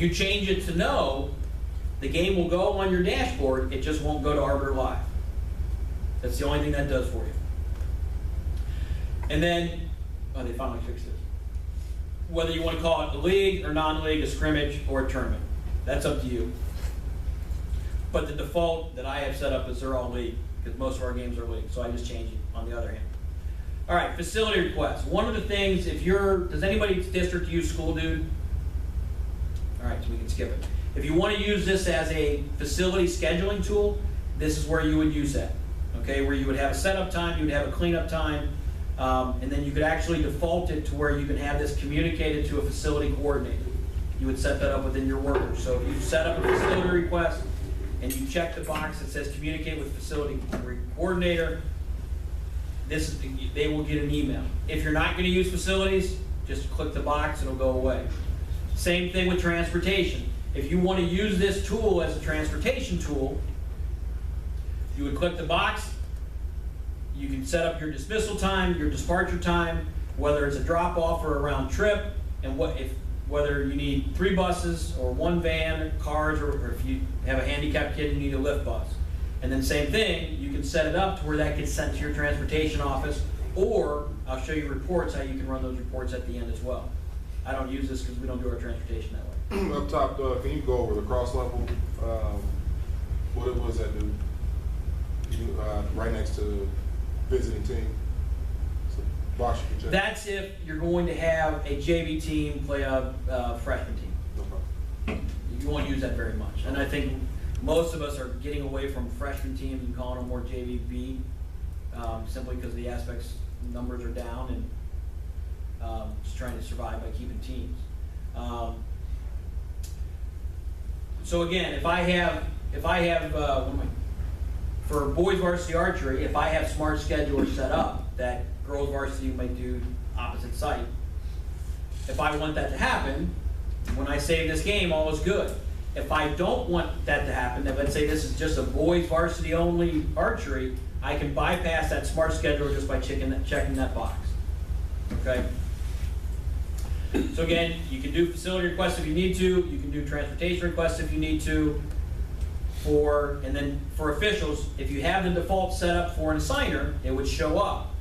If you change it to no, the game will go on your dashboard, it just won't go to Arbiter Live. That's the only thing that does for you. And then, oh, they finally fixed it. Whether you want to call it a league or non-league, a scrimmage or a tournament, that's up to you. But the default that I have set up is they're all league, because most of our games are league, so I just change it on the other hand. All right, facility requests. One of the things, does anybody's district use School Dude? All right, so we can skip it. If you want to use this as a facility scheduling tool, this is where you would use that. Okay, where you would have a setup time, you would have a cleanup time, and then you could actually default it to where you can have this communicated to a facility coordinator. You would set that up within your workers. So if you set up a facility request and you check the box that says communicate with facility coordinator, they will get an email. If you're not going to use facilities, just click the box, it'll go away. Same thing with transportation. If you want to use this tool as a transportation tool, you would click the box. You can set up your dismissal time, your departure time, whether it's a drop-off or a round trip, and whether you need 3 buses or 1 van, cars, or if you have a handicapped kid, you need a lift bus. And then same thing, you can set it up to where that gets sent to your transportation office, or I'll show you reports, how you can run those reports at the end as well. I don't use this because we don't do our transportation that way. Up top, can you go over the cross level? What does that do? Right next to visiting team. So box you can check. That's if you're going to have a JV team play a freshman team. No problem. You won't use that very much. And I think most of us are getting away from freshman teams and calling them more JVB, simply because the aspects numbers are down and just trying to survive by keeping teams. So again, if I have for boys varsity archery, if I have smart schedulers set up that girls varsity might do opposite site, if I want that to happen, when I save this game, all is good. If I don't want that to happen, if let's say this is just a boys varsity only archery, I can bypass that smart scheduler just by checking that box. Okay? So again, you can do facility requests if you need to, you can do transportation requests if you need to, and then for officials, if you have the default set up for an assigner, it would show up.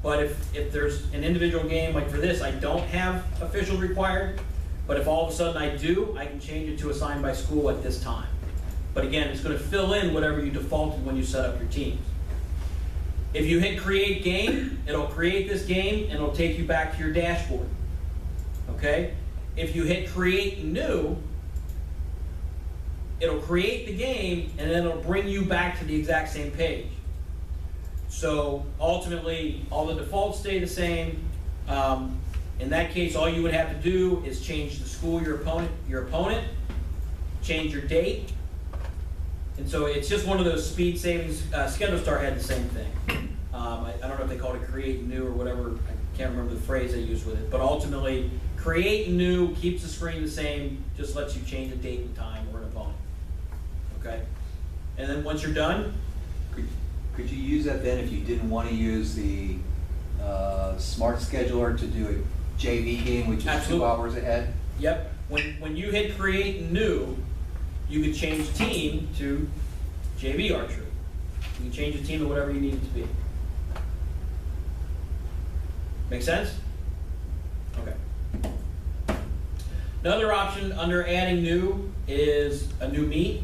But if there's an individual game, like for this, I don't have officials required, but if all of a sudden I do, I can change it to assigned by school at this time. But again, it's going to fill in whatever you defaulted when you set up your teams. If you hit create game, it'll create this game and it'll take you back to your dashboard. Okay? If you hit create new, it'll create the game and then it'll bring you back to the exact same page. So ultimately, all the defaults stay the same. In that case, all you would have to do is change the school, your opponent, change your date. And so it's just one of those speed savings. Schedule Star had the same thing. I don't know if they called it create new or whatever. I can't remember the phrase they used with it. But ultimately, create new keeps the screen the same, just lets you change the date and time or an opponent. Okay? And then once you're done, could you use that then if you didn't want to use the smart scheduler to do a JV game, which is absolutely 2 hours ahead? Yep. When you hit create new, you can change team to JV archery. You can change the team to whatever you need it to be. Make sense? Okay. Another option under adding new is a new meet.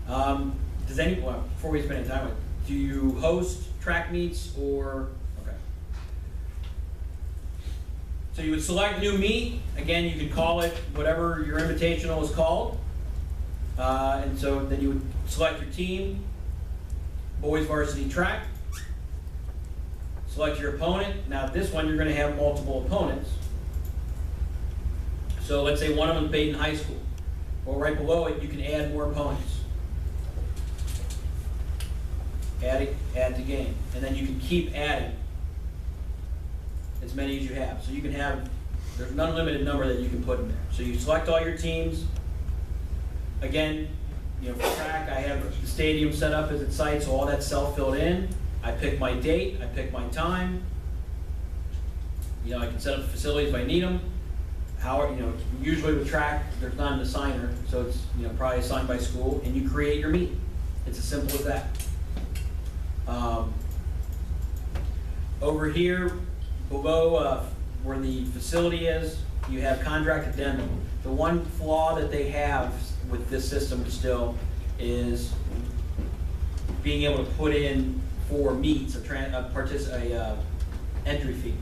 Before we spend any time with it, do you host track meets or, okay. So you would select new meet. Again, you could call it whatever your invitational is called. And so then you would select your team, boys varsity track. Select your opponent. Now this one, you're going to have multiple opponents. So let's say one of them is Baden High School. Well, right below it, you can add more opponents. Add to game. And then you can keep adding as many as you have. So you can have, there's an unlimited number that you can put in there. So you select all your teams. Again, for track, I have the stadium set up as its site, so all that's self-filled in. I pick my date, I pick my time. I can set up the facilities if I need them. how, usually with track, there's not an assigner, so it's, probably assigned by school, and you create your meet. It's as simple as that. Over here, below where the facility is, you have contract addendum. The one flaw that they have with this system still is being able to put in for meets a entry fee.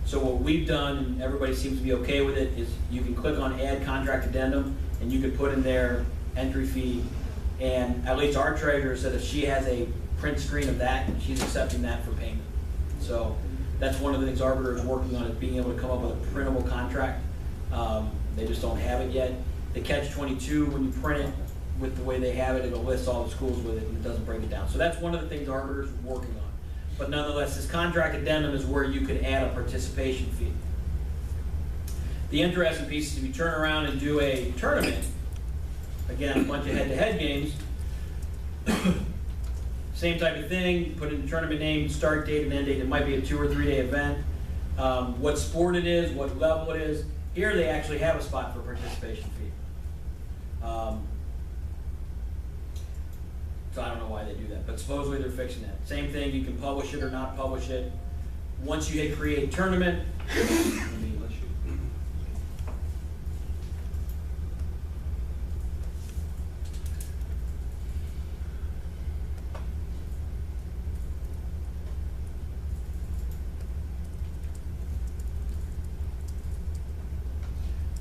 So what we've done, and everybody seems to be okay with it, is you can click on add contract addendum and you can put in their entry fee. And at least our treasurer said if she has a print screen of that, she's accepting that for payment. So that's one of the things Arbiter is working on, is being able to come up with a printable contract. They just don't have it yet. The catch-22, when you print it with the way they have it, it'll list all the schools with it and it doesn't break it down. So that's one of the things Arbiter is working on. But nonetheless, this contract addendum is where you could add a participation fee. The interesting piece is if you turn around and do a tournament, again, a bunch of head-to-head games, same type of thing, put in the tournament name, start date and end date. It might be a 2 or 3 day event. What sport it is, what level it is. Here they actually have a spot for participation fee. So I don't know why they do that, but supposedly they're fixing that. Same thing, you can publish it or not publish it. Once you hit create tournament,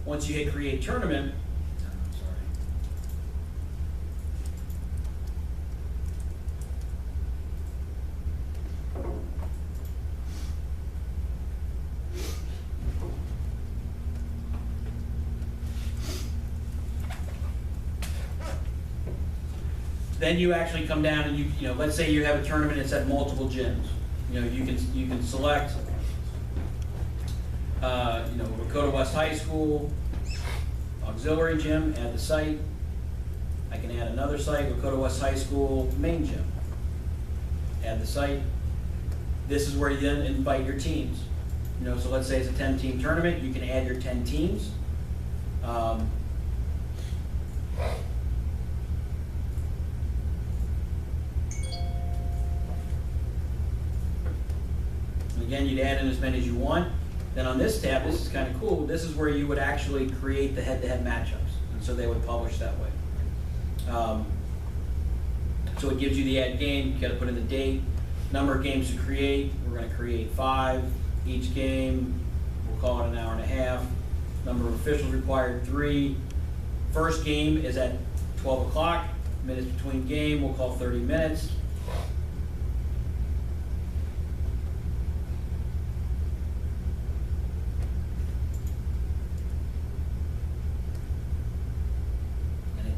once you hit create tournament, then you actually come down and you let's say you have a tournament, it's at multiple gyms. You can select Lakota West High School, auxiliary gym, add the site. I can add another site, Lakota West High School main gym. Add the site. This is where you then invite your teams. So let's say it's a 10-team tournament, you can add your 10 teams. Again, you'd add in as many as you want. Then on this tab, this is kind of cool, this is where you would actually create the head-to-head matchups. And so they would publish that way. So it gives you the add game, you gotta put in the date, number of games to create. We're gonna create 5. Each game, we'll call it an hour and a half. Number of officials required, 3. First game is at 12 o'clock. Minutes between game, we'll call 30 minutes.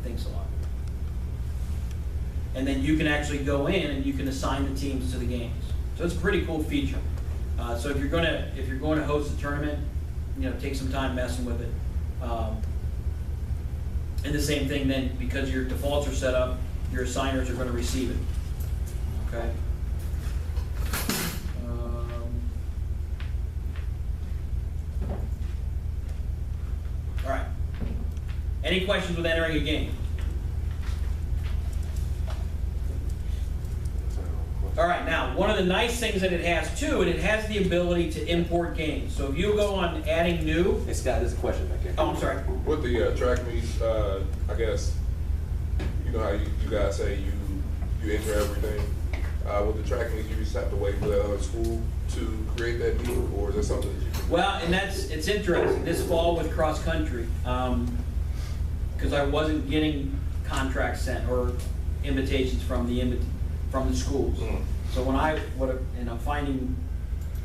A lot. And then you can actually go in and you can assign the teams to the games. So it's a pretty cool feature. So if you're going to host a tournament, take some time messing with it. And the same thing then, because your defaults are set up, your assigners are going to receive it. Okay. All right. Any questions with entering a game? All right, now, one of the nice things that it has too, and it has the ability to import games. So if you go on adding new. Hey Scott, there's a question back here. Oh, I'm sorry. With the track meets, I guess, how you guys say you enter everything. With the track meets, you just have to wait for that other school to create that meet, or is that something that you can do? Well, and it's interesting. This fall with cross country, because I wasn't getting contracts sent or invitations from the schools. Mm-hmm. So and I'm finding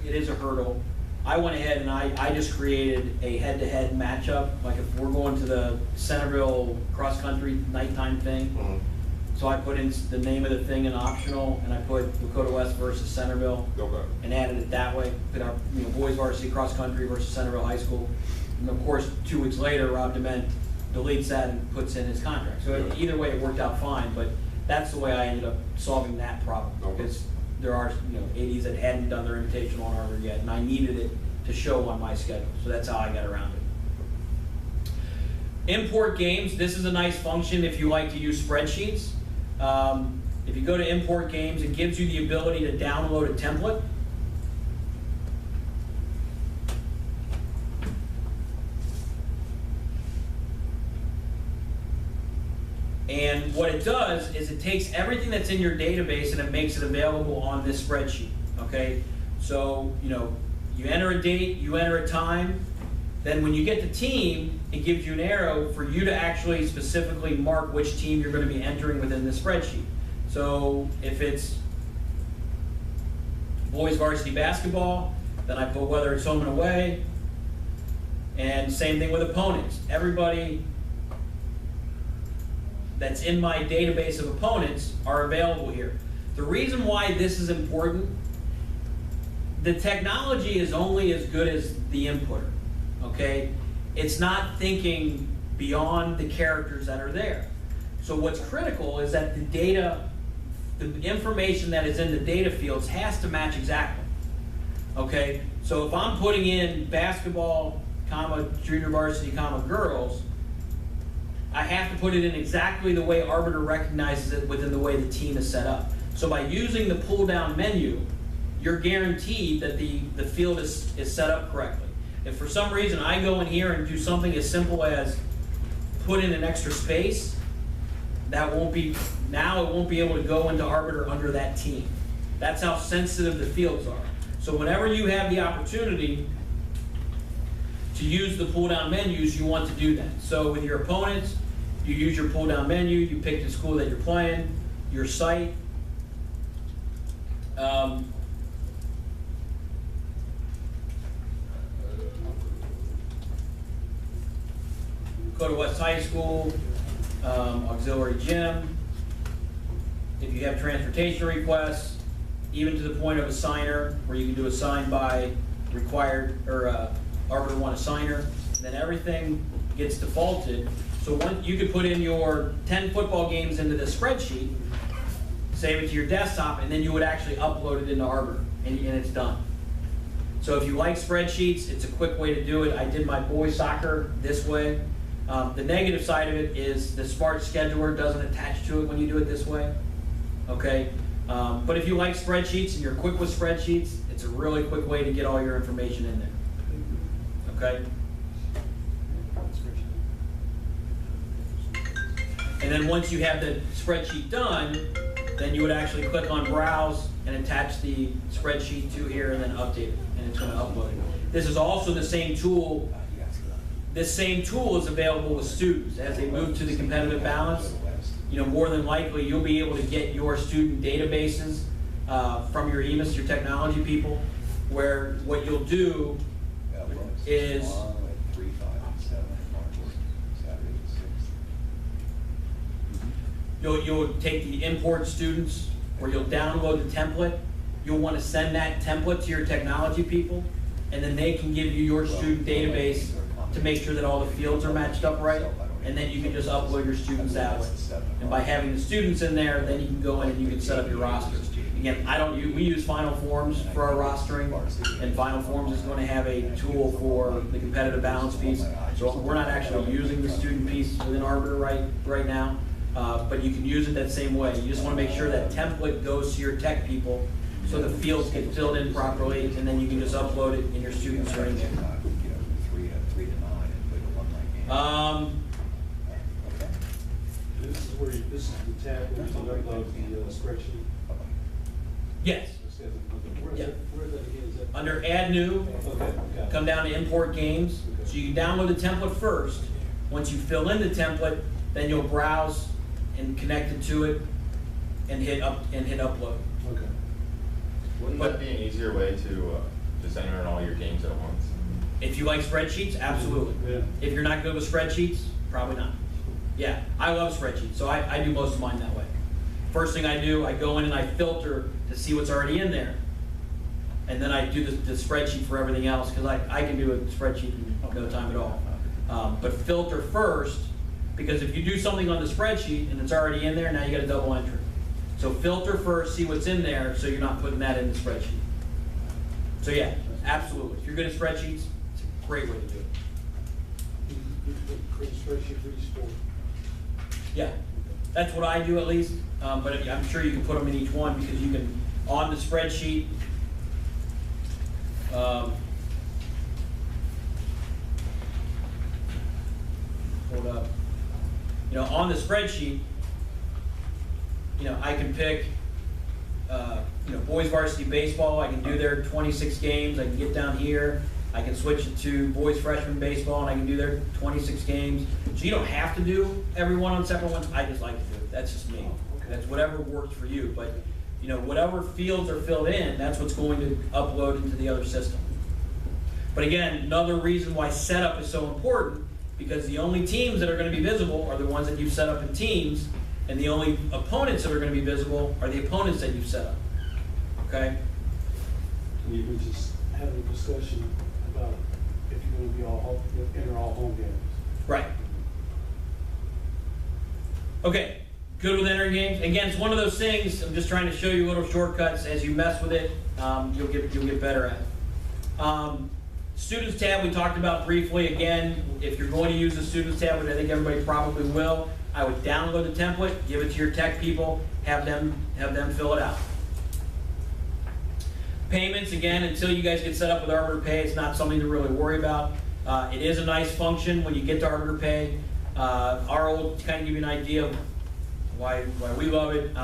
it is a hurdle. I went ahead and I just created a head-to-head matchup. Like if we're going to the Centerville cross country nighttime thing, Mm-hmm. so I put in the name of the thing in optional, and I put Lakota West versus Centerville, Okay. and added it that way. Put our boys varsity cross country versus Centerville High School, and of course 2 weeks later Rob Dement deletes that and puts in his contract. So Yeah. either way it worked out fine, but that's the way I ended up solving that problem, Okay. because there are ADs that hadn't done their invitational on Arbiter yet, and I needed it to show on my schedule. So that's how I got around it. Import games, this is a nice function if you like to use spreadsheets. If you go to import games, it gives you the ability to download a template. And what it does is it takes everything that's in your database and it makes it available on this spreadsheet, okay? So, you enter a date, you enter a time, then when you get the team, it gives you an arrow for you to actually specifically mark which team you're going to be entering within the spreadsheet. So if it's boys varsity basketball, then I put whether it's home and away, and same thing with opponents. Everybody that's in my database of opponents are available here. The reason why this is important, the technology is only as good as the inputter, okay? It's not thinking beyond the characters that are there. So what's critical is that the data, the information that is in the data fields has to match exactly, okay? So if I'm putting in basketball, comma, junior varsity, comma, girls, I have to put it in exactly the way Arbiter recognizes it within the way the team is set up. So by using the pull-down menu, you're guaranteed that the field is set up correctly. If for some reason I go in here and do something as simple as put in an extra space, that won't be, now it won't be able to go into Arbiter under that team. That's how sensitive the fields are. So whenever you have the opportunity to use the pull-down menus, you want to do that. So with your opponents, you use your pull-down menu, you pick the school that you're playing, your site. Go to West High School, auxiliary gym. If you have transportation requests, even to the point of a signer, where you can do a sign by required, or Arbiter want a signer, then everything gets defaulted. So you could put in your 10 football games into the spreadsheet, save it to your desktop, and then you would actually upload it into Arbiter, and it's done. So if you like spreadsheets, it's a quick way to do it. I did my boys soccer this way. The negative side of it is the smart scheduler doesn't attach to it when you do it this way, okay? But if you like spreadsheets and you're quick with spreadsheets, it's a really quick way to get all your information in there, okay? And then once you have the spreadsheet done, then you would actually click on Browse and attach the spreadsheet to here and then update it, and it's going to upload it. This is also the same tool. This same tool is available with students as they move to the competitive balance. More than likely you'll be able to get your student databases from your EMIS, your technology people, where what you'll do is you'll take the import students, or you'll download the template. You'll want to send that template to your technology people, and then they can give you your student database to make sure that all the fields are matched up right, and then you can just upload your students that way. And by having the students in there, then you can go in and you can set up your rosters. Again, we use Final Forms for our rostering, and Final Forms is going to have a tool for the competitive balance piece. So we're not actually using the student piece within Arbiter right now, but you can use it that same way. You just want to make sure that template goes to your tech people so the fields get filled in properly, and then you can just upload it and your students are in there. This is the tab where you upload the spreadsheet. Yes. Where is Yeah. that again? Is that? Under Add New, Okay. come down to Import Games. So you can download the template first. Once you fill in the template, then you'll browse and connect it to it and hit upload. Okay. Wouldn't that be an easier way to just enter in all your games at once? If you like spreadsheets, absolutely. Yeah. If you're not good with spreadsheets, probably not. Yeah, I love spreadsheets, so I do most of mine that way. First thing I do, I go in and I filter to see what's already in there. And then I do the spreadsheet for everything else, because I can do a spreadsheet in no time at all. But filter first, because if you do something on the spreadsheet and it's already in there, now you got a double entry. So filter first, see what's in there, so you're not putting that in the spreadsheet. So yeah, absolutely. If you're good at spreadsheets, it's a great way to do it. Create a spreadsheet for each sport. Yeah, that's what I do at least, but I'm sure you can put them in each one because you can, on the spreadsheet, hold up, on the spreadsheet, I can pick, boys varsity baseball, I can do their 26 games, I can get down here, I can switch it to boys freshman baseball, and I can do their 26 games. So you don't have to do every one on separate ones, I just like to do it, that's just me. That's whatever works for you, but, whatever fields are filled in, that's what's going to upload into the other system. But again, another reason why setup is so important, because the only teams that are going to be visible are the ones that you've set up in teams, and the only opponents that are going to be visible are the opponents that you've set up. Okay? And you can just have a discussion about if you're going to be enter all home games. Right. Okay. Good with entering games. Again, it's one of those things. I'm just trying to show you little shortcuts. As you mess with it, you'll get better at it. Students tab we talked about briefly. Again, if you're going to use the Students tab, which I think everybody probably will, I would download the template, give it to your tech people, have them fill it out. Payments, again, until you guys get set up with Arbiter Pay, it's not something to really worry about. It is a nice function when you get to Arbiter Pay. Our old, to kind of give you an idea of why we love it,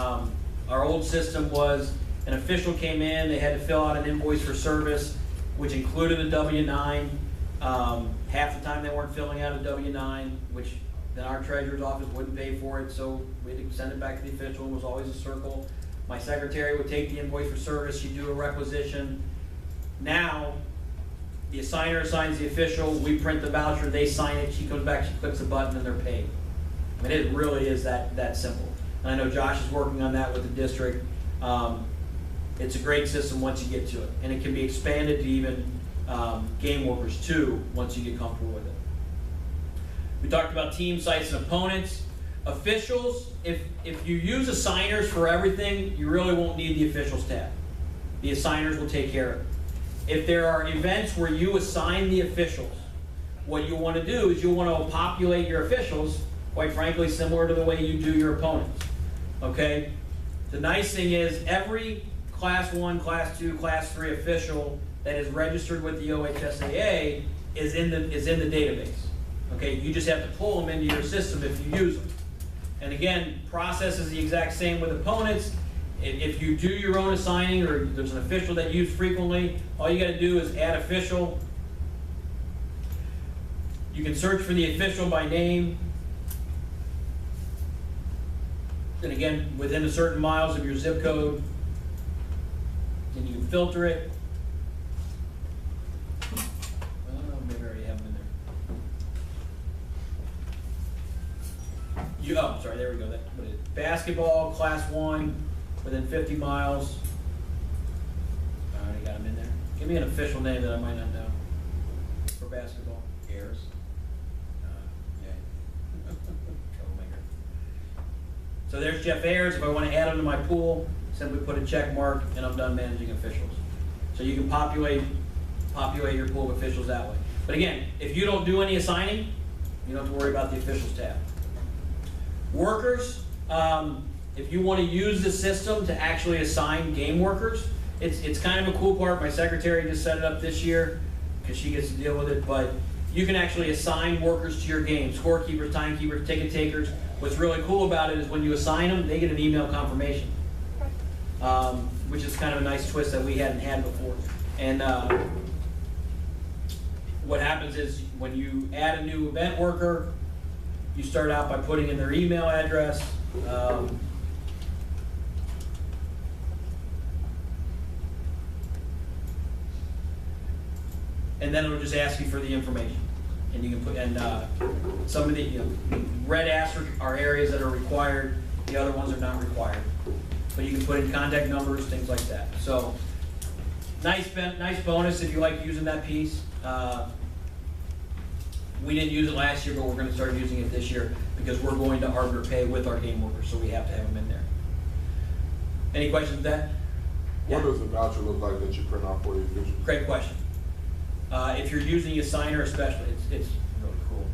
our old system was an official came in, they had to fill out an invoice for service, which included a W-9. Half the time they weren't filling out a W-9, which then our treasurer's office wouldn't pay for it, so we had to send it back to the official. It was always a circle. My secretary would take the invoice for service, she'd do a requisition. Now, the assigner assigns the official, we print the voucher, they sign it, she comes back, she clicks a button, and they're paid. I mean, it really is that simple. And I know Josh is working on that with the district. It's a great system once you get to it. And it can be expanded to even game workers too, once you get comfortable with it. We talked about team sites and opponents. Officials, if you use assigners for everything, you really won't need the officials tab. The assigners will take care of it. If there are events where you assign the officials, what you want to do is you'll want to populate your officials, quite frankly, similar to the way you do your opponents. Okay? The nice thing is every Class 1, Class 2, Class 3 official that is registered with the OHSAA is in the database. Okay? You just have to pull them into your system if you use them. And again, process is the exact same with opponents. If you do your own assigning or there's an official that you use frequently, all you got to do is add official. You can search for the official by name. And again, within a certain miles of your zip code, then you can filter it. Well, maybe I already have them in there. Oh, sorry, there we go. Basketball, Class 1, within 50 miles. I already got them in there. Give me an official name that I might not know for basketball. Airs. Troublemaker. So there's Jeff Ayers. If I want to add him to my pool, simply put a check mark, and I'm done managing officials. So you can populate your pool of officials that way. But again, if you don't do any assigning, you don't have to worry about the officials tab. Workers, if you want to use the system to actually assign game workers, it's kind of a cool part. My secretary just set it up this year because she gets to deal with it, but you can actually assign workers to your game, scorekeepers, timekeepers, ticket takers. What's really cool about it is when you assign them, they get an email confirmation, which is kind of a nice twist that we hadn't had before. And what happens is when you add a new event worker, you start out by putting in their email address. And then it'll just ask you for the information. And you can put, and some of the red asterisks are areas that are required, the other ones are not required. But you can put in contact numbers, things like that. So, nice bonus if you like using that piece. We didn't use it last year, but we're going to start using it this year because we're going to Arbiter Pay with our game workers, so we have to have them in there. Any questions with that? What does the voucher look like that you print off for the officials? Great question. If you're using a signer especially, it's really cool.